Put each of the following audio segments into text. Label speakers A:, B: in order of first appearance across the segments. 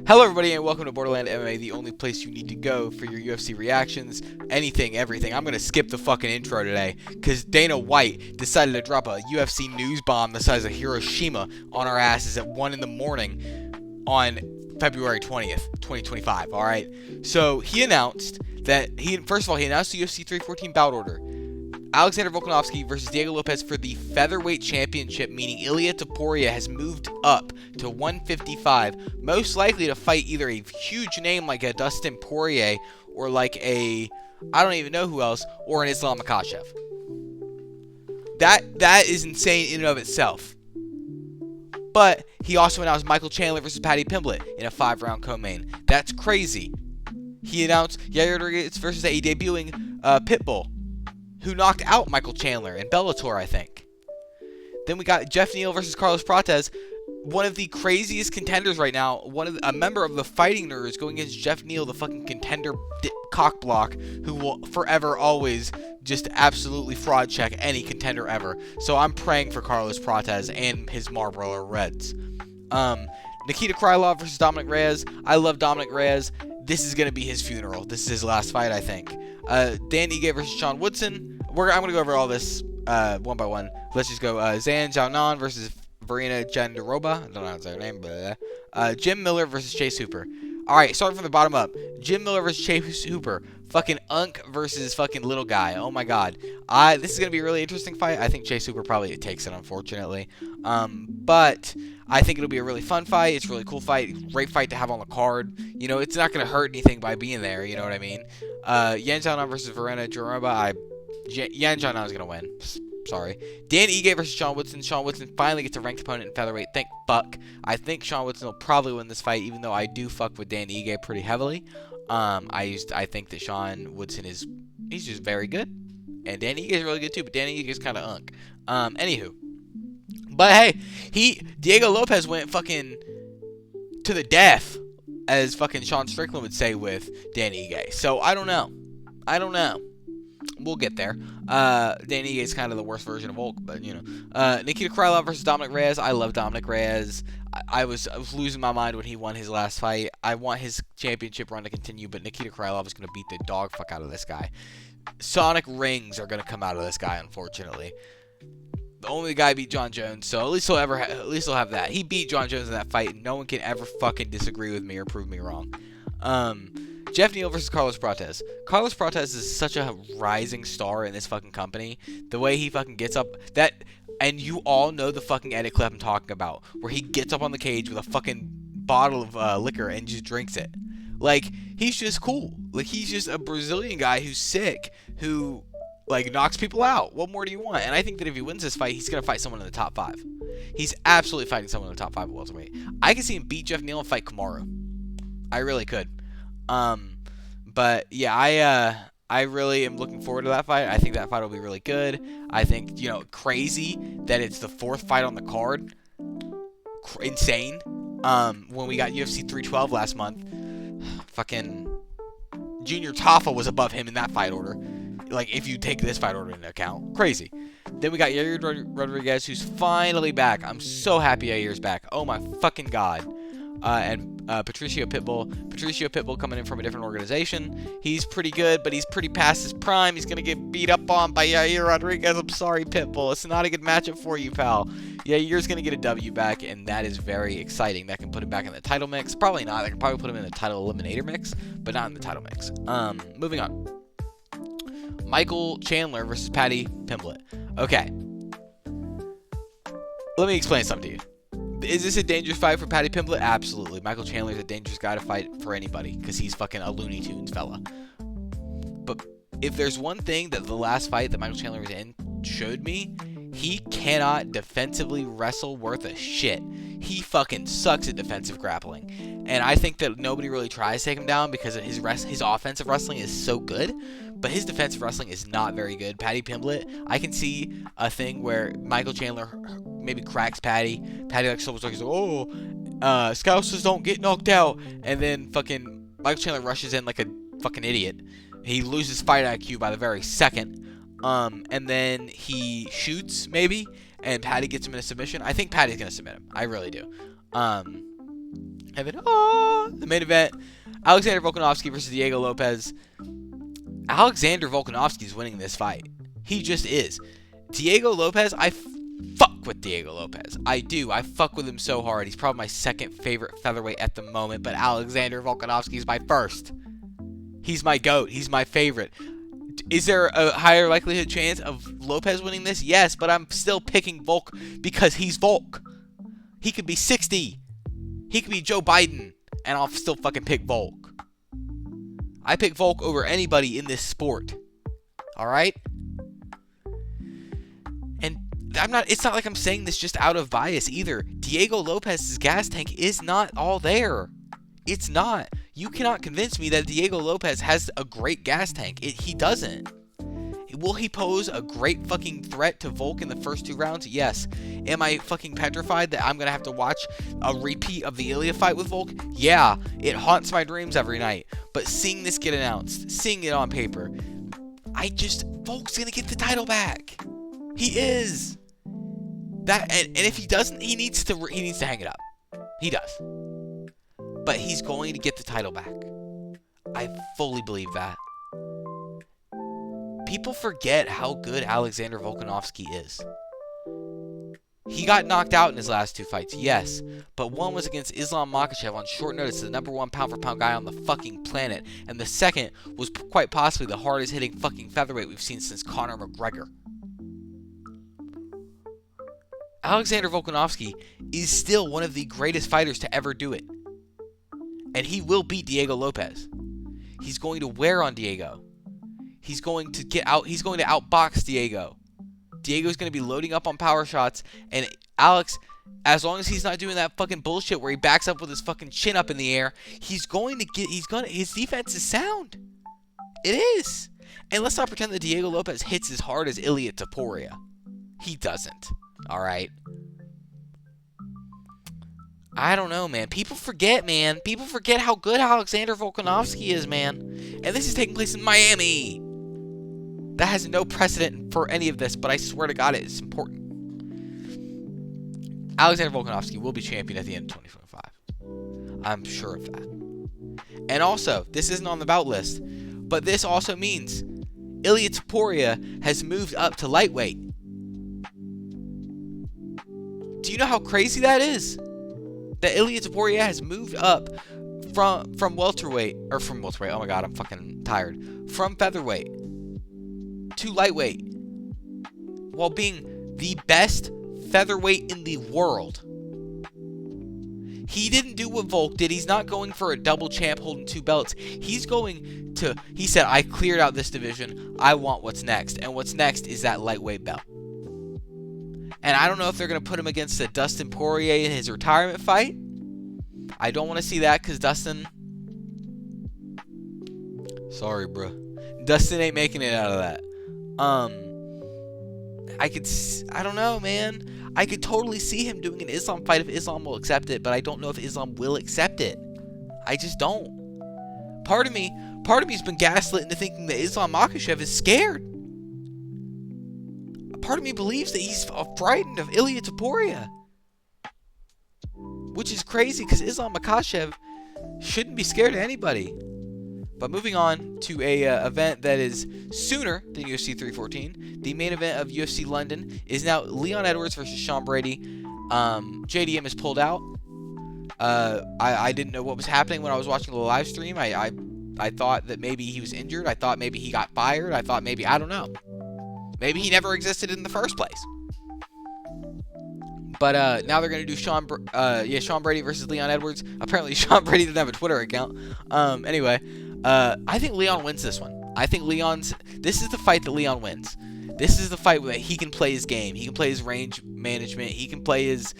A: Hello everybody and welcome to Borderland MMA, the only place you need to go for your UFC reactions, anything, everything. I'm going to skip the fucking intro today because Dana White decided to drop a UFC news bomb the size of Hiroshima on our asses at 1 in the morning on February 20th, 2025, alright? So he announced that, first of all, he announced the UFC 314 bout order. Alexander Volkanovski versus Diego Lopes for the featherweight championship, meaning Ilia Topuria has moved up to 155, most likely to fight either a huge name like a Dustin Poirier or like a, I don't even know who else, or an Islam Makhachev. That is insane in and of itself. But he also announced Michael Chandler versus Paddy Pimblett in a 5-round co-main. That's crazy. He announced Yair Rodriguez versus a debuting Pitbull, who knocked out Michael Chandler in Bellator, I think. Then we got Jeff Neal versus Carlos Prates, one of the craziest contenders right now, a member of the Fighting Nerds going against Jeff Neal, the fucking contender cockblock, who will forever, always just absolutely fraud check any contender ever. So I'm praying for Carlos Prates and his Marlboro Reds. Nikita Krylov versus Dominic Reyes. I love Dominic Reyes. This is going to be his funeral. This is his last fight, I think. Dan Ige versus Sean Woodson. I'm going to go over all this one by one. Let's just go. Zhan Xiaonan versus Verena Jandiroba. I don't know how to say her name, but Jim Miller versus Chase Hooper. Alright, starting from the bottom up. Jim Miller versus Chase Hooper. Fucking Unk versus fucking little guy. Oh my god. This is going to be a really interesting fight. I think Chase Hooper probably takes it, unfortunately. But I think it'll be a really fun fight. It's a really cool fight. Great fight to have on the card. You know, it's not going to hurt anything by being there. You know what I mean? Yan Xiaonan versus Verena Jandiroba. Yan Xiaonan is going to win. Sorry. Dan Ige versus Sean Woodson. Sean Woodson finally gets a ranked opponent in featherweight. Thank fuck. I think Sean Woodson will probably win this fight, even though I do fuck with Dan Ige pretty heavily. I think that Sean Woodson he's just very good. And Dan Ige is really good too, but Dan Ige is kind of unk. Anywho. But hey, Diego Lopes went fucking to the death, as fucking Sean Strickland would say with Dan Ige. So I don't know. We'll get there. Dan Ige is kind of the worst version of Volk, but you know. Nikita Krylov versus Dominic Reyes. I love Dominic Reyes. I was losing my mind when he won his last fight. I want his championship run to continue, but Nikita Krylov is going to beat the dog fuck out of this guy. Sonic rings are going to come out of this guy, unfortunately. The only guy beat John Jones, so at least he'll have that. He beat John Jones in that fight, and no one can ever fucking disagree with me or prove me wrong. Jeff Neal versus Carlos Prates. Carlos Prates is such a rising star in this fucking company. The way he fucking gets up, and you all know the fucking edit clip I'm talking about, where he gets up on the cage with a fucking bottle of liquor and just drinks it. Like, he's just cool. Like, he's just a Brazilian guy who's sick, who like knocks people out. What more do you want? And I think that if he wins this fight, he's gonna fight someone in the top 5. He's absolutely fighting someone in the top 5 welterweight. I can see him beat Jeff Neal and fight Kamaru. I really could. But yeah, I really am looking forward to that fight. I think that fight will be really good. I think, you know, crazy that it's the 4th fight on the card. Insane. When we got UFC 312 last month, fucking Junior Tafa was above him in that fight order. Like, if you take this fight order into account. Crazy. Then we got Yair Rodriguez, who's finally back. I'm so happy Yair's back. Oh my fucking god. And Patricio Pitbull coming in from a different organization. He's pretty good, but he's pretty past his prime. He's going to get beat up on by Yair Rodriguez. I'm sorry, Pitbull. It's not a good matchup for you, pal. Yair's going to get a W back, and that is very exciting. That can put him back in the title mix. Probably not. That can probably put him in the title eliminator mix, but not in the title mix. Moving on. Michael Chandler versus Paddy Pimblett. Okay. Let me explain something to you. Is this a dangerous fight for Paddy Pimblett? Absolutely. Michael Chandler is a dangerous guy to fight for anybody because he's fucking a Looney Tunes fella. But if there's one thing that the last fight that Michael Chandler was in showed me, he cannot defensively wrestle worth a shit. He fucking sucks at defensive grappling. And I think that nobody really tries to take him down because his offensive wrestling is so good, but his defensive wrestling is not very good. Paddy Pimblett, I can see a thing where Michael Chandler maybe cracks Paddy. Paddy like someone's like, oh, Scousers don't get knocked out. And then fucking Michael Chandler rushes in like a fucking idiot. He loses fight IQ by the very second. And then he shoots maybe, and Paddy gets him in a submission. I think Paddy's gonna submit him. I really do. And then, the main event, Alexander Volkanovski versus Diego Lopes. Alexander Volkanovski is winning this fight. He just is. Diego Lopes, I fuck with Diego Lopes. I do. I fuck with him so hard. He's probably my second favorite featherweight at the moment, but Alexander Volkanovski is my first. He's my GOAT. He's my favorite. Is there a higher likelihood chance of Lopes winning this? Yes, but I'm still picking Volk because he's Volk. He could be 60. He could be Joe Biden, and I'll still fucking pick Volk. I pick Volk over anybody in this sport. All right? And it's not like I'm saying this just out of bias either. Diego Lopes' gas tank is not all there. It's not. You cannot convince me that Diego Lopes has a great gas tank. He doesn't. Will he pose a great fucking threat to Volk in the first 2 rounds? Yes. Am I fucking petrified that I'm going to have to watch a repeat of the Ilya fight with Volk? Yeah. It haunts my dreams every night. But seeing this get announced, seeing it on paper, Volk's going to get the title back. He is. And if he doesn't, he needs to hang it up. He does. But he's going to get the title back. I fully believe that. People forget how good Alexander Volkanovski is. He got knocked out in his last 2 fights, yes. But one was against Islam Makhachev on short notice, the #1 pound-for-pound guy on the fucking planet. And the second was quite possibly the hardest hitting fucking featherweight we've seen since Conor McGregor. Alexander Volkanovski is still one of the greatest fighters to ever do it. And he will beat Diego Lopes. He's going to wear on Diego. He's going to outbox Diego. Diego's going to be loading up on power shots. And Alex, as long as he's not doing that fucking bullshit where he backs up with his fucking chin up in the air, his defense is sound. It is. And let's not pretend that Diego Lopes hits as hard as Ilya Topuria. He doesn't. Alright? I don't know, man. People forget, man. People forget how good Alexander Volkanovski is, man. And this is taking place in Miami. That has no precedent for any of this, but I swear to God, it's important. Alexander Volkanovski will be champion at the end of 2025. I'm sure of that. And also, this isn't on the bout list, but this also means Ilya Topuria has moved up to lightweight. Do you know how crazy that is? That Ilya Topuria has moved up from welterweight, oh my God, I'm fucking tired, from featherweight to lightweight, while being the best featherweight in the world. He didn't do what Volk did. He's not going for a double champ holding 2 belts. He said, I cleared out this division. I want what's next. And what's next is that lightweight belt. And I don't know if they're going to put him against a Dustin Poirier in his retirement fight. I don't want to see that because Dustin... Sorry, bro. Dustin ain't making it out of that. I don't know, man. I could totally see him doing an Islam fight if Islam will accept it, but I don't know if Islam will accept it. I just don't. Part of me's been gaslit into thinking that Islam Makhachev is scared. Part of me believes that he's frightened of Ilya Topuria. Which is crazy because Islam Makhachev shouldn't be scared of anybody. But moving on to a event that is sooner than UFC 314. The main event of UFC London is now Leon Edwards versus Sean Brady. JDM is pulled out. I didn't know what was happening when I was watching the live stream. I thought that maybe he was injured. I thought maybe he got fired. I thought maybe, I don't know. Maybe he never existed in the first place. But now they're going to do Sean Brady versus Leon Edwards. Apparently Sean Brady doesn't have a Twitter account. Anyway, I think Leon wins this one. I think this is the fight that Leon wins. This is the fight where he can play his game. He can play his range management. He can play his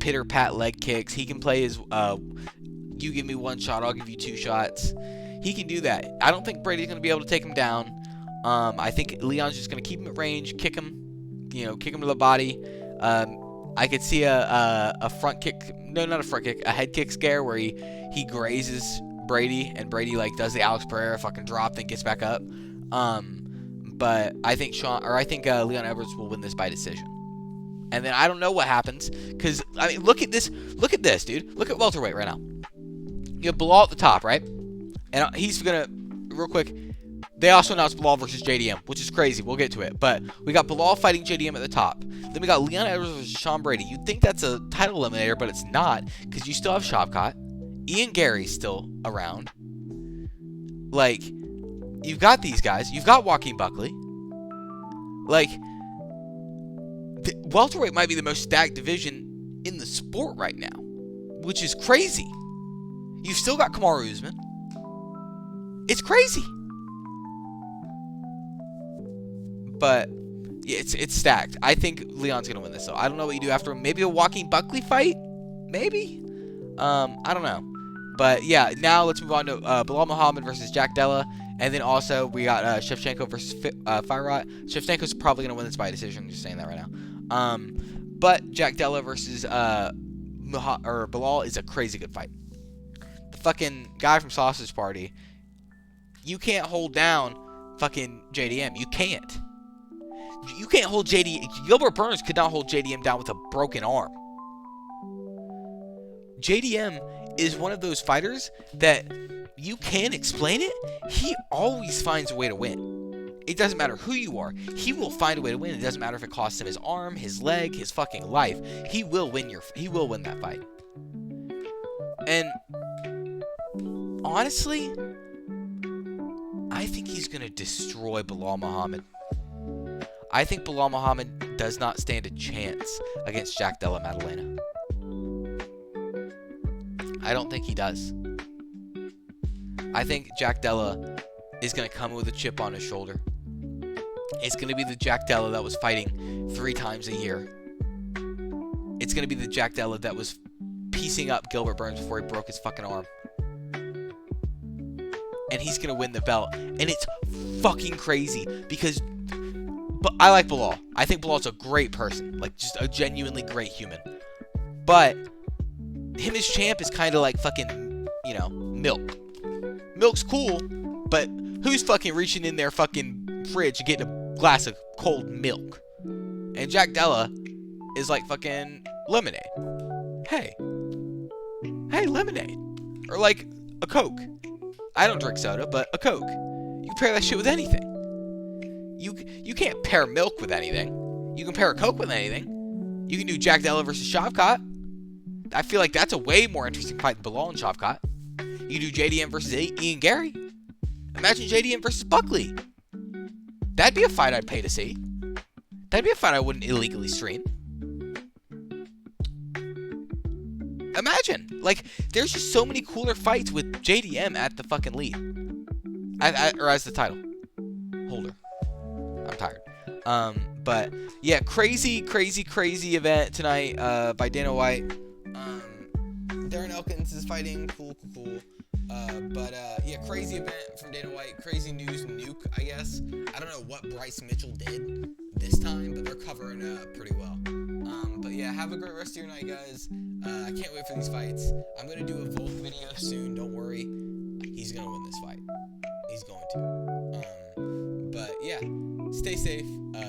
A: pitter-pat leg kicks. He can play his, you give me 1 shot, I'll give you 2 shots. He can do that. I don't think Brady's going to be able to take him down. I think Leon's just going to keep him at range, kick him to the body. I could see a front kick, no, not a front kick, a head kick scare where he grazes Brady and Brady does the Alex Pereira fucking drop, then gets back up. But I think Leon Edwards will win this by decision. And then I don't know what happens. Because, I mean, look at this. Look at this, dude. Look at welterweight right now. You have Balal at the top, right? And he's going to, real quick, they also announced Balal versus JDM, which is crazy. We'll get to it. But we got Balal fighting JDM at the top. Then we got Leon Edwards versus Sean Brady. You'd think that's a title eliminator, but it's not. Because you still have Shavkat. Ian Gary's still around. Like, you've got these guys. You've got Joaquin Buckley. Like, welterweight might be the most stacked division in the sport right now, which is crazy. You've still got Kamaru Usman. It's crazy. But yeah, it's stacked. I think Leon's gonna win this, though. I don't know what you do after. Maybe a Joaquin Buckley fight. Maybe. I don't know. But yeah, now let's move on to Balal Muhammad versus Jack Della, and then also we got Shevchenko versus Firot. Shevchenko's probably gonna win this by decision. I'm just saying that right now. But Jack Della versus Balal is a crazy good fight. The fucking guy from Sausage Party, you can't hold down fucking JDM. You can't. You can't hold JD. Gilbert Burns could not hold JDM down with a broken arm. JDM is one of those fighters that you can't explain it. He always finds a way to win. It doesn't matter who you are. He will find a way to win. It doesn't matter if it costs him his arm, his leg, his fucking life. He will win that fight. And honestly, I think he's going to destroy Balal Muhammad. I think Balal Muhammad does not stand a chance against Jack Della Maddalena. I don't think he does. I think Jack Della is going to come with a chip on his shoulder. It's going to be the Jack Della that was fighting 3 times a year. It's going to be the Jack Della that was piecing up Gilbert Burns before he broke his fucking arm. And he's going to win the belt. And it's fucking crazy because but I like Balal. I think Balal's a great person. Like, just a genuinely great human. But him as champ is kind of like fucking, you know, milk. Milk's cool, but who's fucking reaching in their fucking fridge and getting a glass of cold milk? And Jack Della is like fucking lemonade. Hey, lemonade. Or like a Coke. I don't drink soda, but a Coke. You can pair that shit with anything. You can't pair milk with anything. You can pair a Coke with anything. You can do Jack Della versus Shavkat. I feel like that's a way more interesting fight than Balal and Shavkat. You do JDM versus Ian Gary. Imagine JDM versus Buckley. That'd be a fight I'd pay to see. That'd be a fight I wouldn't illegally stream. Imagine. Like, there's just so many cooler fights with JDM at the fucking lead. Or as the title holder. I'm tired. But yeah, crazy event tonight by Dana White. Darren Elkins is fighting. Cool. But yeah, crazy event from Dana White. Crazy news nuke, I guess. I don't know what Bryce Mitchell did this time, but they're covering it up pretty well. But yeah, have a great rest of your night, guys. I can't wait for these fights. I'm gonna do a Volk video soon. Don't worry. He's gonna win this fight. He's going to. But yeah, stay safe.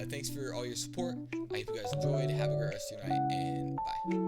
A: Thanks for all your support. I hope you guys enjoyed. Have a great rest of your night, and bye.